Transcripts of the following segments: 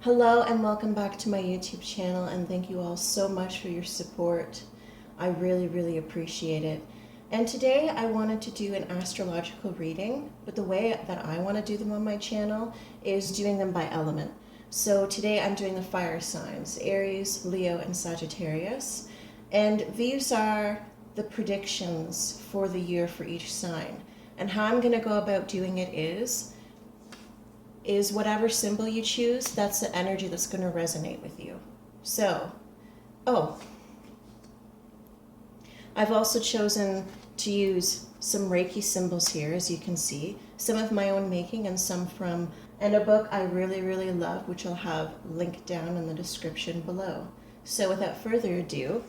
Hello and welcome back to my YouTube channel, and thank you all so much for your support. I really appreciate it. And today I wanted to do an astrological reading, but the way that I want to do them on my channel is doing them by element. So today I'm doing the fire signs, Aries, Leo, and Sagittarius. And these are the predictions for the year for each sign. And how I'm going to go about doing it is whatever symbol you choose, that's the energy that's going to resonate with you. So, I've also chosen to use some Reiki symbols here, as you can see, some of my own making and some from a book I really love, which I'll have linked down in the description below. So without further ado,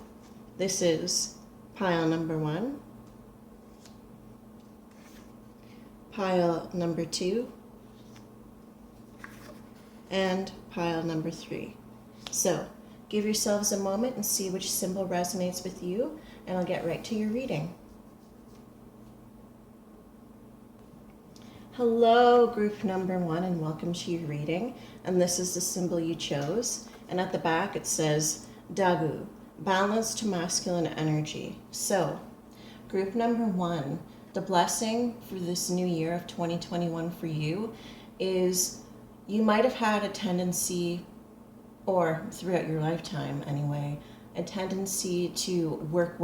this is pile number 1, pile number 2, and pile number 3. So give yourselves a moment and see which symbol resonates with you, and I'll get right to your reading. Hello, group number 1, and welcome to your reading. And this is the symbol you chose. And at the back it says Dagu, balance to masculine energy. So group number 1, the blessing for this new year of 2021 for you is you might have had a tendency, or throughout your lifetime anyway, a tendency to work,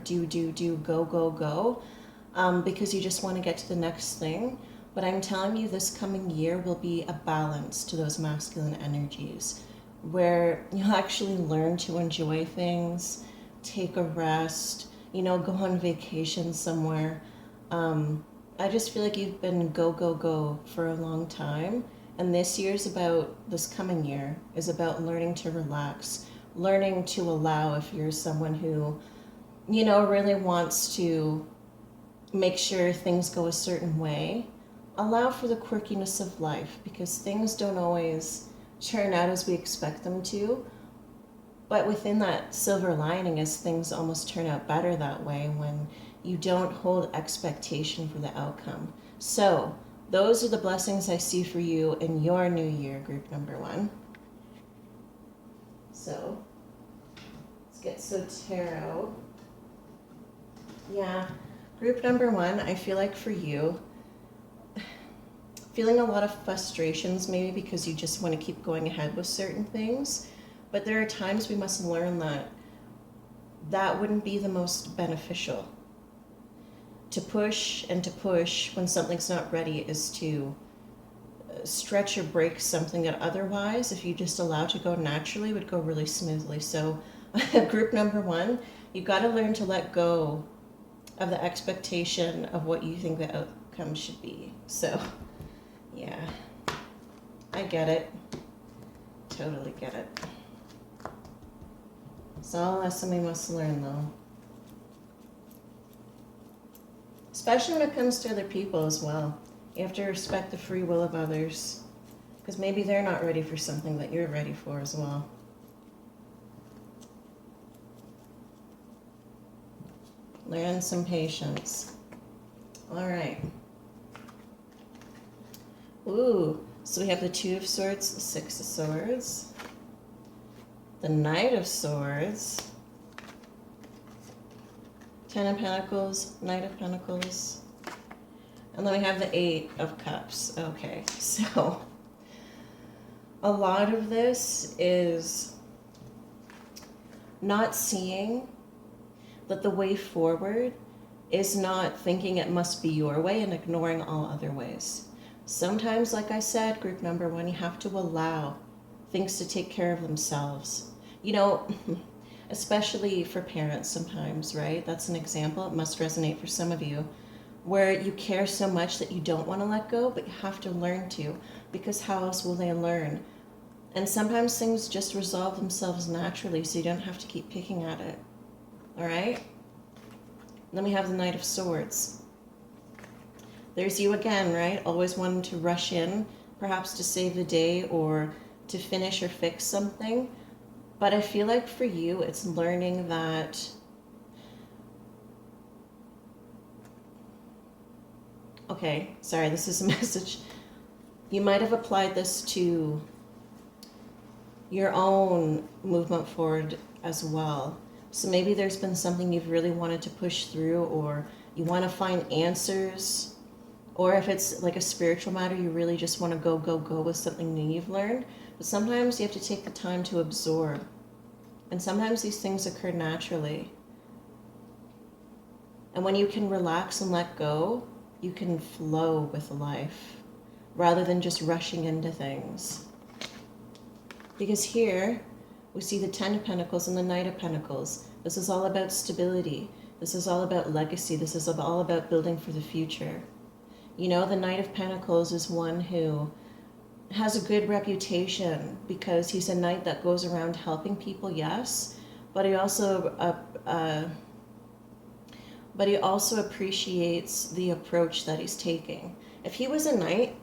do, go, because you just want to get to the next thing. But I'm telling you, this coming year will be a balance to those masculine energies, where you'll actually learn to enjoy things, take a rest, go on vacation somewhere. I just feel like you've been go for a long time. And this coming year is about learning to relax, learning to allow, if you're someone who, really wants to make sure things go a certain way, allow for the quirkiness of life, because things don't always turn out as we expect them to. But within that silver lining is things almost turn out better that way when you don't hold expectation for the outcome. So those are the blessings I see for you in your new year, group number 1. So let's get Tarot. Yeah, group number 1, I feel like for you, feeling a lot of frustrations maybe because you just want to keep going ahead with certain things. But there are times we must learn that wouldn't be the most beneficial. To push when something's not ready is to stretch or break something that otherwise, if you just allow to go naturally, would go really smoothly. So group number 1, you've got to learn to let go of the expectation of what you think the outcome should be. So yeah, I get it. Totally get it. It's all a lesson we must learn, though. Especially when it comes to other people as well. You have to respect the free will of others, because maybe they're not ready for something that you're ready for as well. Learn some patience. All right. Ooh, so we have the 2 of Swords, the 6 of Swords, the Knight of Swords, 10 of Pentacles, Knight of Pentacles, and then we have the 8 of Cups. Okay, so a lot of this is not seeing that the way forward is not thinking it must be your way and ignoring all other ways. Sometimes, like I said, group number 1, you have to allow things to take care of themselves. Especially for parents sometimes, right? That's an example. It must resonate for some of you, where you care so much that you don't want to let go, but you have to learn to, because how else will they learn? And sometimes things just resolve themselves naturally, so you don't have to keep picking at it. All right? Then we have the Knight of Swords. There's you again, right? Always wanting to rush in, perhaps to save the day or to finish or fix something. But I feel like for you, it's learning that, okay, sorry, this is a message. You might have applied this to your own movement forward as well. So maybe there's been something you've really wanted to push through, or you want to find answers, or if it's like a spiritual matter, you really just want to go with something new you've learned. But sometimes you have to take the time to absorb. And sometimes these things occur naturally. And when you can relax and let go, you can flow with life rather than just rushing into things. Because here we see the Ten of Pentacles and the Knight of Pentacles. This is all about stability. This is all about legacy. This is all about building for the future. You know, the Knight of Pentacles is one who has a good reputation because he's a knight that goes around helping people, yes, but he also appreciates the approach that he's taking. If he was a knight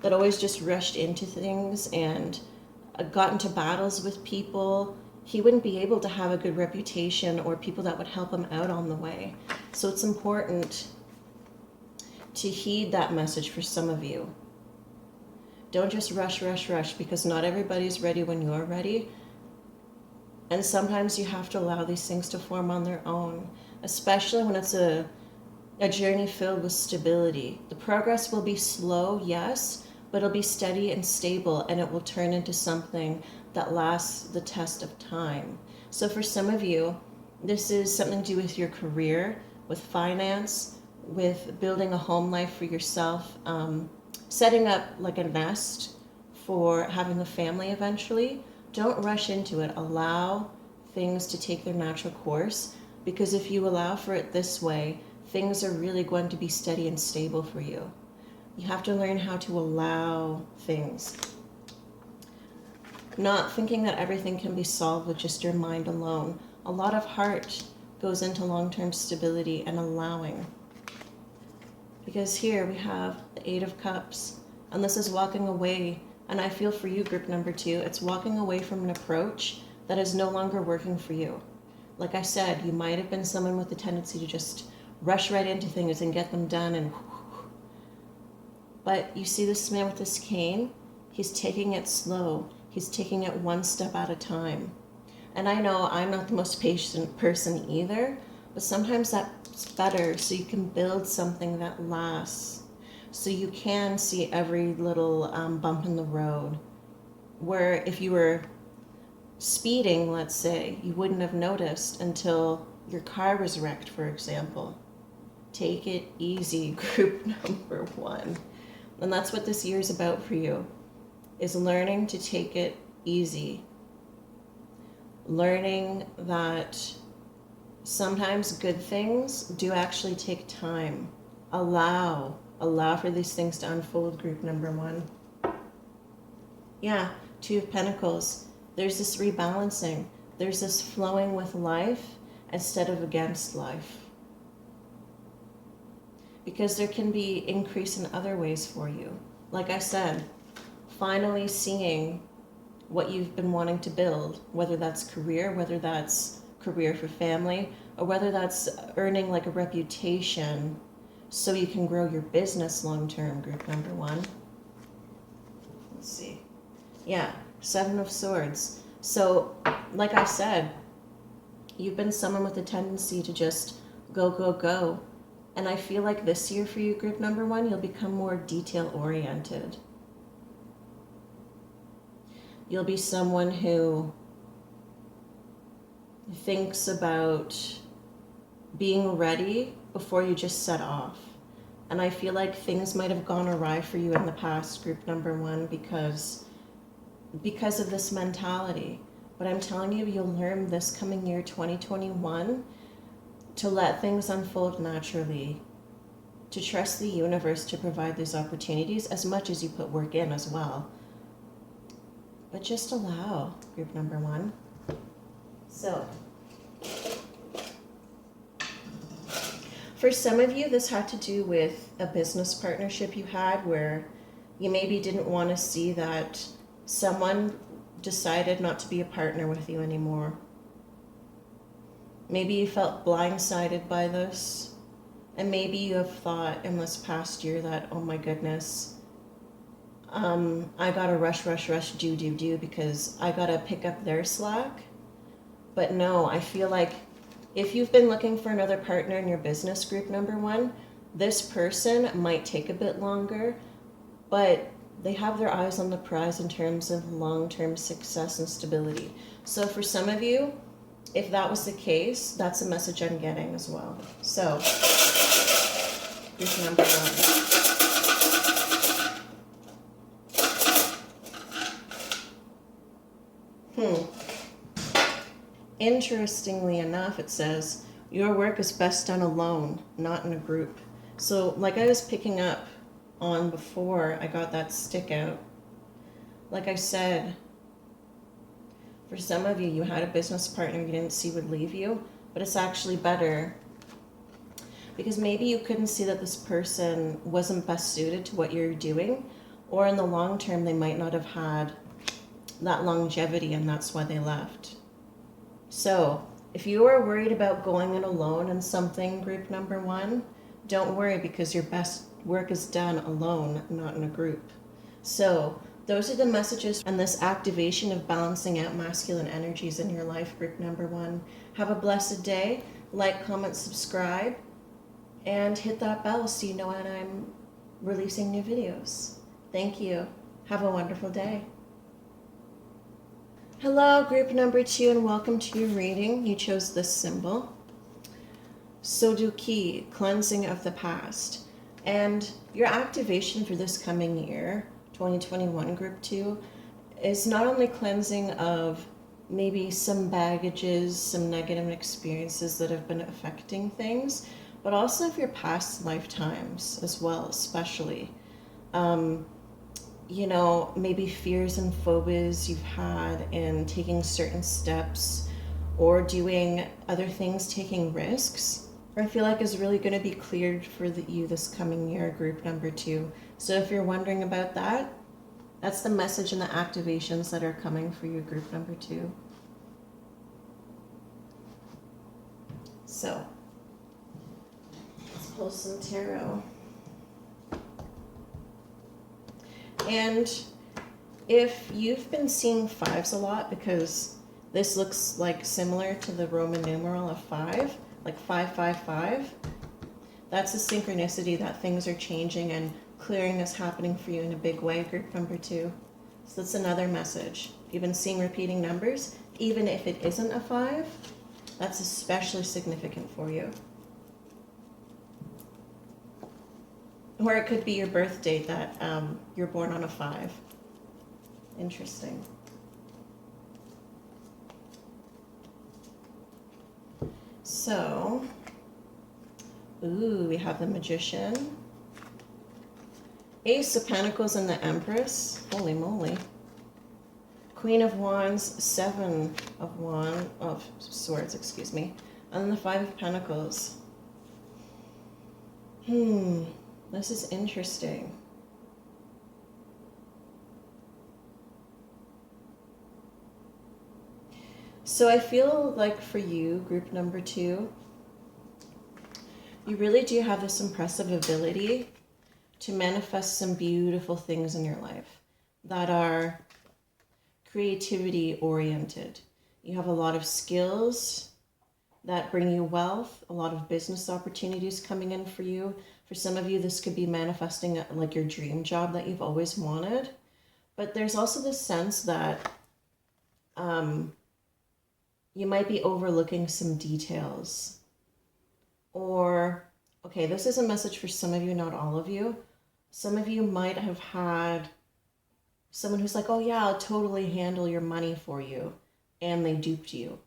that always just rushed into things and got into battles with people, he wouldn't be able to have a good reputation or people that would help him out on the way. So it's important to heed that message for some of you. Don't just rush, because not everybody's ready when you're ready. And sometimes you have to allow these things to form on their own, especially when it's a journey filled with stability. The progress will be slow, yes, but it'll be steady and stable, and it will turn into something that lasts the test of time. So for some of you, this is something to do with your career, with finance, with building a home life for yourself, setting up like a nest for having a family eventually. Don't rush into it. Allow things to take their natural course, because if you allow for it this way, things are really going to be steady and stable for you. You have to learn how to allow things. Not thinking that everything can be solved with just your mind alone. A lot of heart goes into long-term stability and allowing. Because here we have the Eight of Cups, and this is walking away. And I feel for you, group number 2, it's walking away from an approach that is no longer working for you. Like I said, you might have been someone with the tendency to just rush right into things and get them done. But you see this man with this cane, he's taking it slow. He's taking it one step at a time. And I know I'm not the most patient person either, but sometimes that's better so you can build something that lasts. So you can see every little bump in the road. Where if you were speeding, let's say, you wouldn't have noticed until your car was wrecked, for example. Take it easy, group number 1. And that's what this year is about for you, is learning to take it easy. Learning that sometimes good things do actually take time. Allow for these things to unfold, group number 1. Yeah, Two of Pentacles. There's this rebalancing. There's this flowing with life instead of against life. Because there can be increase in other ways for you. Like I said, finally seeing what you've been wanting to build, whether that's career, whether that's career for family, or whether that's earning like a reputation so you can grow your business long-term, group number 1. Let's see. Yeah, Seven of Swords. So, like I said, you've been someone with a tendency to just go. And I feel like this year for you, group number 1, you'll become more detail-oriented. You'll be someone who thinks about being ready before you just set off. And I feel like things might have gone awry for you in the past, group number 1, because of this mentality. But I'm telling you, you'll learn this coming year, 2021, to let things unfold naturally, to trust the universe to provide these opportunities as much as you put work in as well. But just allow, group number 1. So, for some of you, this had to do with a business partnership you had where you maybe didn't want to see that someone decided not to be a partner with you anymore. Maybe you felt blindsided by this, and maybe you have thought in this past year that, oh my goodness, I gotta rush, do because I gotta pick up their slack. But no, I feel like if you've been looking for another partner in your business, group number one, this person might take a bit longer, but they have their eyes on the prize in terms of long-term success and stability. So for some of you, if that was the case, that's a message I'm getting as well. So, group number one. Interestingly enough, it says, your work is best done alone, not in a group. So like I was picking up on before I got that stick out, like I said, for some of you, you had a business partner you didn't see would leave you, but it's actually better because maybe you couldn't see that this person wasn't best suited to what you're doing, or in the long term, they might not have had that longevity and that's why they left. So if you are worried about going it alone in something, group number one, don't worry because your best work is done alone, not in a group. So those are the messages and this activation of balancing out masculine energies in your life, group number one. Have a blessed day. Like, comment, subscribe, and hit that bell so you know when I'm releasing new videos. Thank you. Have a wonderful day. Hello, group number two, and welcome to your reading. You chose this symbol. Soduki, cleansing of the past. And your activation for this coming year, 2021, group two, is not only cleansing of maybe some baggages, some negative experiences that have been affecting things, but also of your past lifetimes as well, especially. You know, maybe fears and phobias you've had in taking certain steps or doing other things, taking risks, I feel like is really going to be cleared for you this coming year, group number two. So if you're wondering about that, that's the message and the activations that are coming for you, group number two. So, let's pull some tarot. And if you've been seeing fives a lot, because this looks like similar to the Roman numeral of 5, like 555, that's a synchronicity that things are changing and clearing is happening for you in a big way, group number two. So that's another message. If you've been seeing repeating numbers, even if it isn't a 5, that's especially significant for you. Or it could be your birth date that you're born on a 5. Interesting. So, ooh, we have the Magician, Ace of Pentacles and the Empress. Holy moly. Queen of Wands, 7 of Swords, excuse me. And then the 5 of Pentacles. This is interesting. So I feel like for you, group number two, you really do have this impressive ability to manifest some beautiful things in your life that are creativity oriented. You have a lot of skills that bring you wealth, a lot of business opportunities coming in for you. For some of you, this could be manifesting like your dream job that you've always wanted. But there's also the sense that you might be overlooking some details. Or, okay, this is a message for some of you, not all of you. Some of you might have had someone who's like, oh yeah, I'll totally handle your money for you. And they duped you.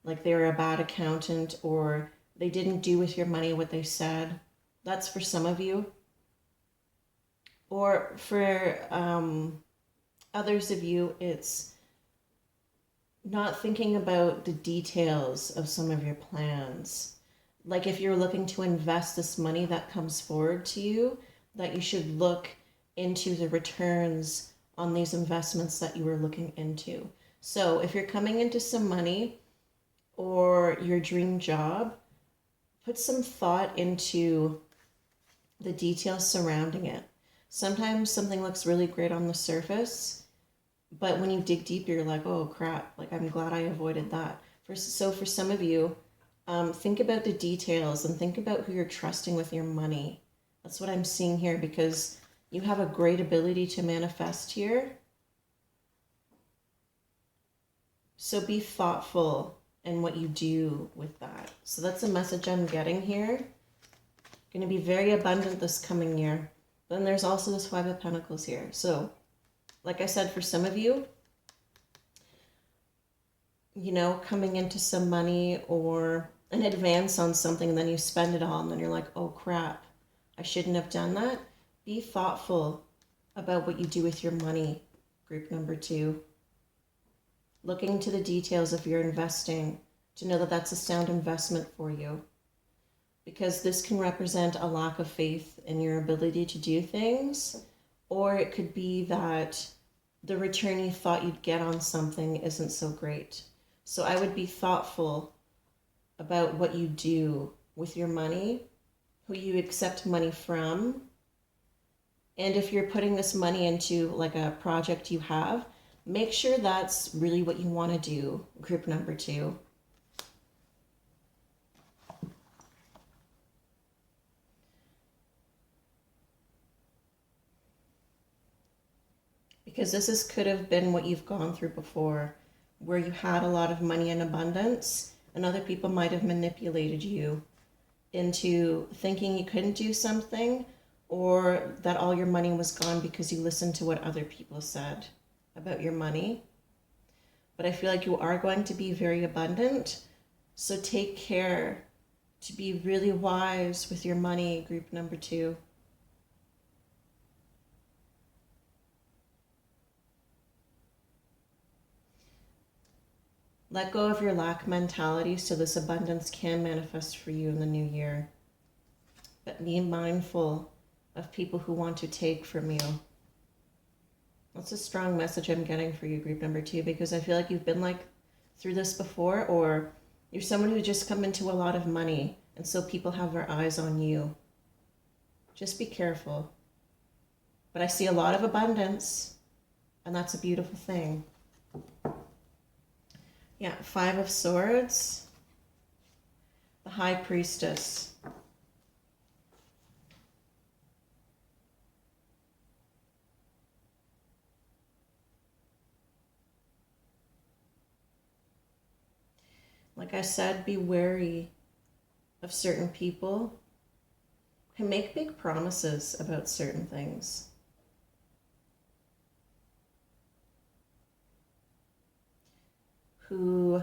Like they were a bad accountant or they didn't do with your money what they said. That's for some of you. Or for others of you, it's not thinking about the details of some of your plans. Like if you're looking to invest this money that comes forward to you, that you should look into the returns on these investments that you were looking into. So if you're coming into some money or your dream job, put some thought into the details surrounding it. Sometimes something looks really great on the surface, but when you dig deep, you're like, oh crap, like I'm glad I avoided that. So for some of you, think about the details and think about who you're trusting with your money. That's what I'm seeing here, because you have a great ability to manifest here. So be thoughtful in what you do with that. So that's the message I'm getting here. Going to be very abundant this coming year. Then there's also this Five of Pentacles here. So, like I said, for some of you, you know, coming into some money or an advance on something, and then you spend it all, and then you're like, oh crap, I shouldn't have done that. Be thoughtful about what you do with your money, group number 2. Looking into the details of your investing to know that that's a sound investment for you. Because this can represent a lack of faith in your ability to do things, or it could be that the return you thought you'd get on something isn't so great. So I would be thoughtful about what you do with your money, who you accept money from, and if you're putting this money into like a project you have, make sure that's really what you want to do, group number 2. Because could have been what you've gone through before, where you had a lot of money in abundance, and other people might have manipulated you into thinking you couldn't do something, or that all your money was gone because you listened to what other people said about your money. But I feel like you are going to be very abundant, so take care to be really wise with your money, group number 2. Let go of your lack mentality so this abundance can manifest for you in the new year. But be mindful of people who want to take from you. That's a strong message I'm getting for you, group number 2, because I feel like you've been like through this before, or you're someone who just come into a lot of money, and so people have their eyes on you. Just be careful. But I see a lot of abundance, and that's a beautiful thing. Yeah, 5 of Swords, the High Priestess. Like I said, be wary of certain people who make big promises about certain things. Who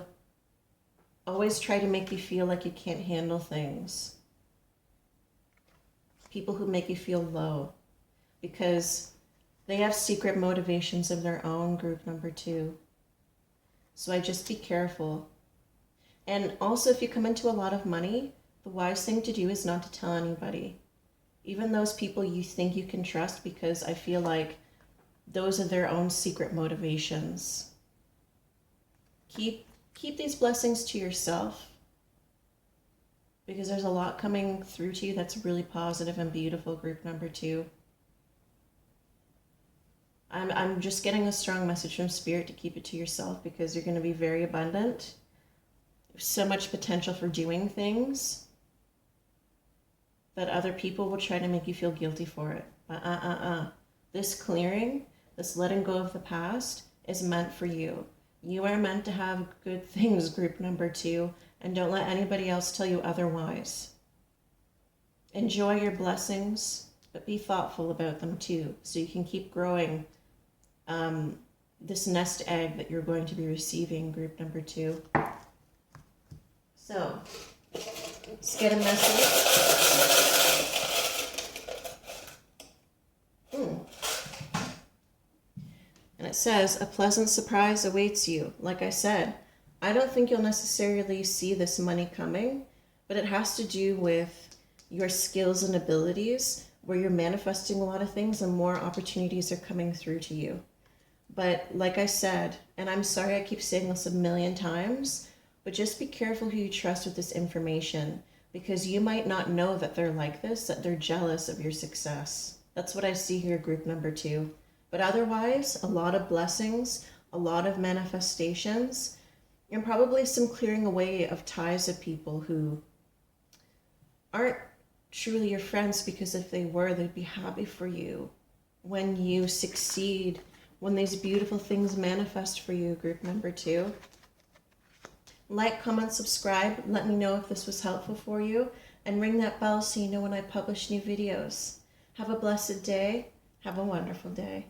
always try to make you feel like you can't handle things. People who make you feel low because they have secret motivations of their own, group number 2. So I just be careful. And also, if you come into a lot of money, the wise thing to do is not to tell anybody. Even those people you think you can trust, because I feel like those are their own secret motivations. Keep these blessings to yourself, because there's a lot coming through to you that's really positive and beautiful, group number 2. I'm just getting a strong message from Spirit to keep it to yourself, because you're going to be very abundant. There's so much potential for doing things that other people will try to make you feel guilty for it. This clearing, this letting go of the past is meant for you. You are meant to have good things, group number 2, and don't let anybody else tell you otherwise. Enjoy your blessings, but be thoughtful about them too, so you can keep growing this nest egg that you're going to be receiving, group number 2. So, let's get a message. And it says, a pleasant surprise awaits you. Like I said, I don't think you'll necessarily see this money coming, but it has to do with your skills and abilities, where you're manifesting a lot of things and more opportunities are coming through to you. But like I said, and I'm sorry I keep saying this a million times, but just be careful who you trust with this information, because you might not know that they're like this, that they're jealous of your success. That's what I see here, group number 2. But otherwise, a lot of blessings, a lot of manifestations, and probably some clearing away of ties of people who aren't truly your friends, because if they were, they'd be happy for you when you succeed, when these beautiful things manifest for you, group number 2. Like, comment, subscribe. Let me know if this was helpful for you, and ring that bell so you know when I publish new videos. Have a blessed day. Have a wonderful day.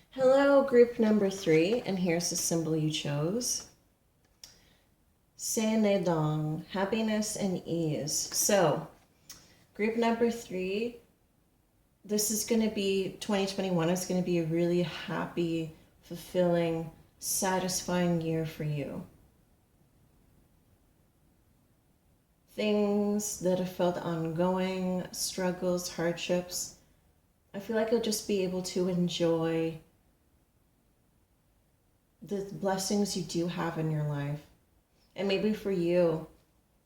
Hello, group number 3, and here's the symbol you chose. Senedong, happiness and ease. So, group number 3, this is going to be, 2021 is going to be a really happy, fulfilling, satisfying year for you. Things that have felt ongoing, struggles, hardships, I feel like you'll just be able to enjoy the blessings you do have in your life. And maybe for you,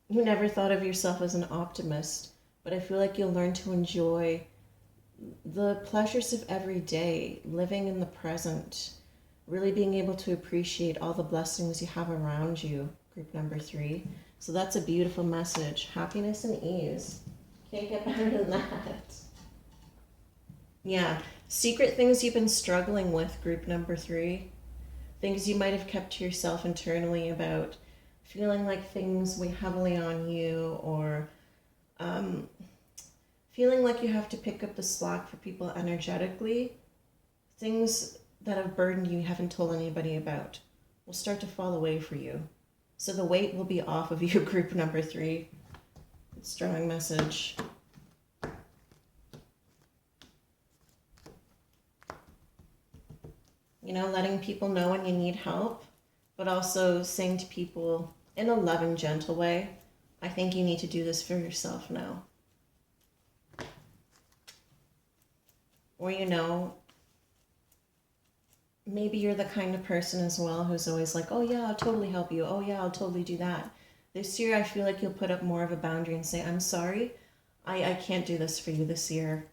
you never thought of yourself as an optimist, but I feel like you'll learn to enjoy the pleasures of every day, living in the present, really being able to appreciate all the blessings you have around you, group number 3. So that's a beautiful message. Happiness and ease. Can't get better than that. Yeah, secret things you've been struggling with, group number 3. Things you might have kept to yourself internally about feeling like things weigh heavily on you, or feeling like you have to pick up the slack for people energetically. Things that have burdened you haven't told anybody about will start to fall away for you. So the weight will be off of you, group number 3. Strong message. You know, letting people know when you need help, but also saying to people in a loving, gentle way, I think you need to do this for yourself now. Or, you know, maybe you're the kind of person as well who's always like, oh yeah, I'll totally help you. Oh yeah, I'll totally do that. This year, I feel like you'll put up more of a boundary and say, I'm sorry, I can't do this for you this year.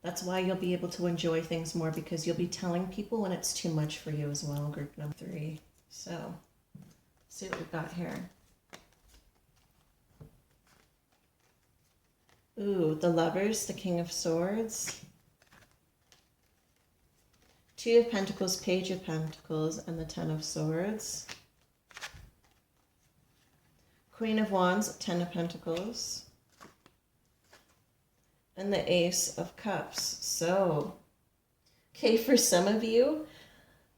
That's why you'll be able to enjoy things more, because you'll be telling people when it's too much for you as well, group number 3. So, let's see what we've got here. Ooh, the Lovers, the King of Swords, 2 of Pentacles, Page of Pentacles, and the 10 of Swords. Queen of Wands, 10 of Pentacles, and the Ace of Cups. So, okay, for some of you,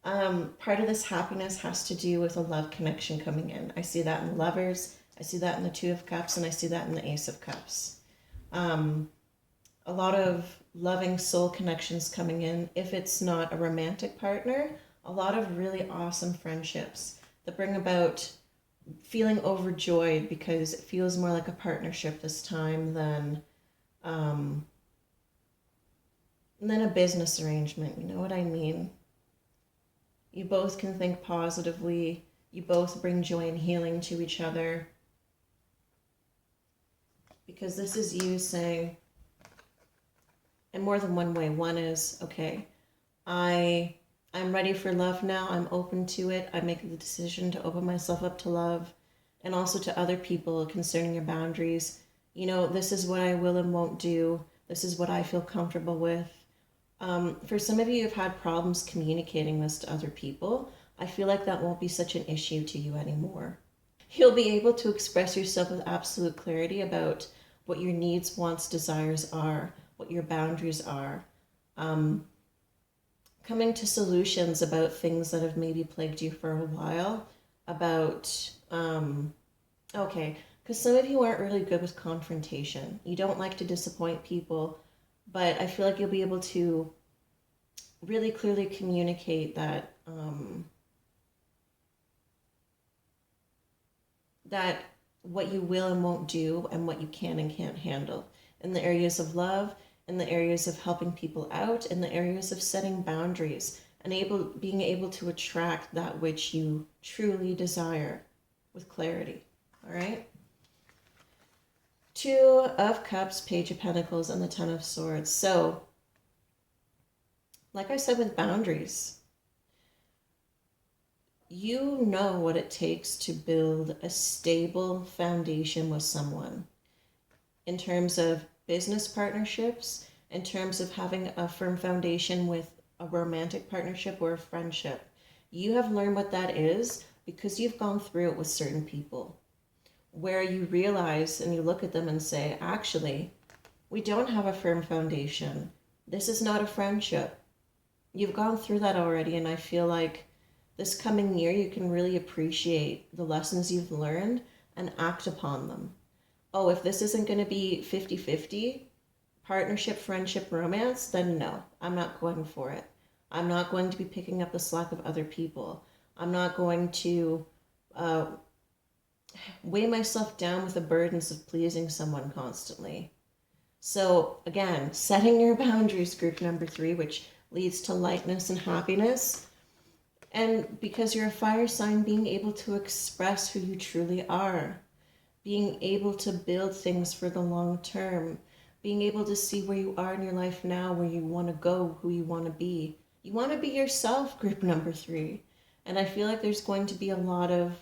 part of this happiness has to do with a love connection coming in. I see that in Lovers, I see that in the 2 of Cups, and I see that in the Ace of Cups. A lot of loving soul connections coming in. If it's not a romantic partner, a lot of really awesome friendships that bring about feeling overjoyed, because it feels more like a partnership this time than a business arrangement. You know what I mean? You both can think positively. You both bring joy and healing to each other. Because this is you saying, in more than one way. One is, okay, I'm ready for love now. I'm open to it. I make the decision to open myself up to love, and also to other people concerning your boundaries. You know, this is what I will and won't do. This is what I feel comfortable with. For some of you who've had problems communicating this to other people, I feel like that won't be such an issue to you anymore. You'll be able to express yourself with absolute clarity about what your needs, wants, desires are, what your boundaries are. Coming to solutions about things that have maybe plagued you for a while, about, okay, because some of you aren't really good with confrontation. You don't like to disappoint people, but I feel like you'll be able to really clearly communicate that, that what you will and won't do, and what you can and can't handle in the areas of love, in the areas of helping people out, in the areas of setting boundaries, and being able to attract that which you truly desire with clarity. All right? Two of Cups, Page of Pentacles, and the Ten of Swords. So, like I said with boundaries, you know what it takes to build a stable foundation with someone in terms of business partnerships, in terms of having a firm foundation with a romantic partnership or a friendship. You have learned what that is because you've gone through it with certain people, where you realize and you look at them and say, actually, we don't have a firm foundation. This is not a friendship. You've gone through that already, and I feel like this coming year you can really appreciate the lessons you've learned and act upon them. Oh, if this isn't going to be 50-50, partnership, friendship, romance, then no, I'm not going for it. I'm not going to be picking up the slack of other people. I'm not going to weigh myself down with the burdens of pleasing someone constantly. So again, setting your boundaries, group number 3, which leads to lightness and happiness. And because you're a fire sign, being able to express who you truly are, being able to build things for the long term, being able to see where you are in your life now, where you want to go, who you want to be. You want to be yourself, group number 3. And I feel like there's going to be a lot of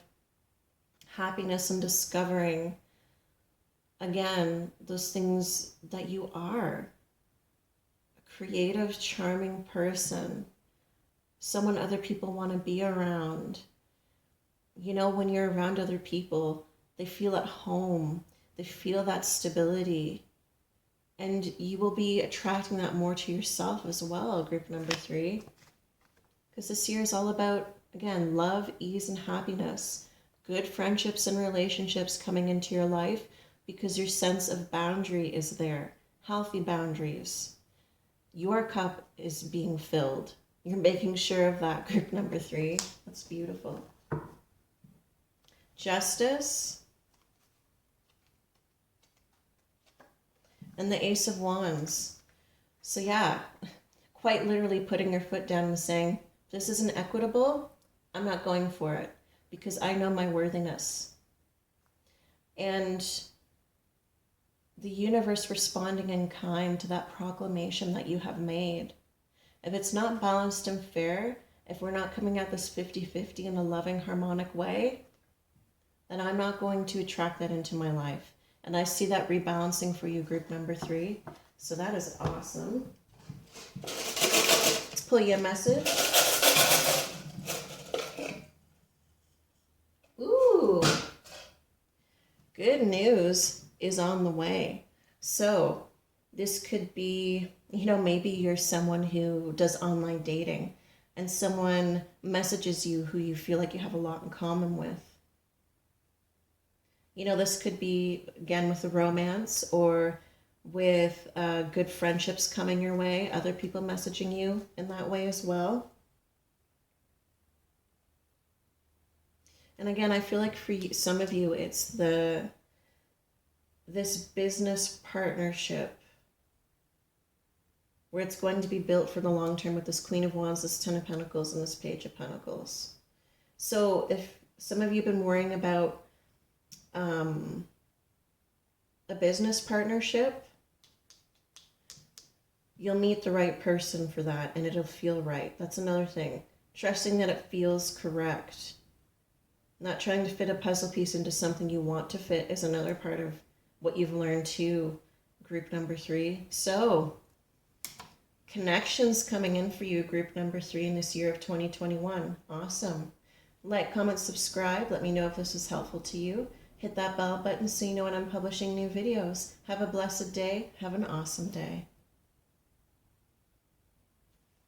happiness in discovering, again, those things that you are. A creative, charming person, someone other people want to be around. You know, when you're around other people, they feel at home, they feel that stability, and you will be attracting that more to yourself as well, group number 3. Because this year is all about, again, love, ease, and happiness. Good friendships and relationships coming into your life because your sense of boundary is there. Healthy boundaries. Your cup is being filled. You're making sure of that, group number 3. That's beautiful. Justice. And the Ace of Wands. So yeah, quite literally putting your foot down and saying, this isn't equitable, I'm not going for it because I know my worthiness. And the universe responding in kind to that proclamation that you have made. If it's not balanced and fair, if we're not coming at this 50-50 in a loving, harmonic way, then I'm not going to attract that into my life. And I see that rebalancing for you, group number 3. So that is awesome. Let's pull you a message. Ooh. Good news is on the way. So this could be, you know, maybe you're someone who does online dating and someone messages you who you feel like you have a lot in common with. You know, this could be, again, with a romance or with good friendships coming your way, other people messaging you in that way as well. And again, I feel like for some of you, it's this business partnership where it's going to be built for the long term with this Queen of Wands, this Ten of Pentacles, and this Page of Pentacles. So if some of you have been worrying about a business partnership, you'll meet the right person for that and it'll feel right. That's another thing. Trusting that it feels correct. Not trying to fit a puzzle piece into something you want to fit is another part of what you've learned too, group number 3. So, connections coming in for you, group number 3, in this year of 2021. Awesome. Like, comment, subscribe. Let me know if this was helpful to you. Hit that bell button so you know when I'm publishing new videos. Have a blessed day. Have an awesome day.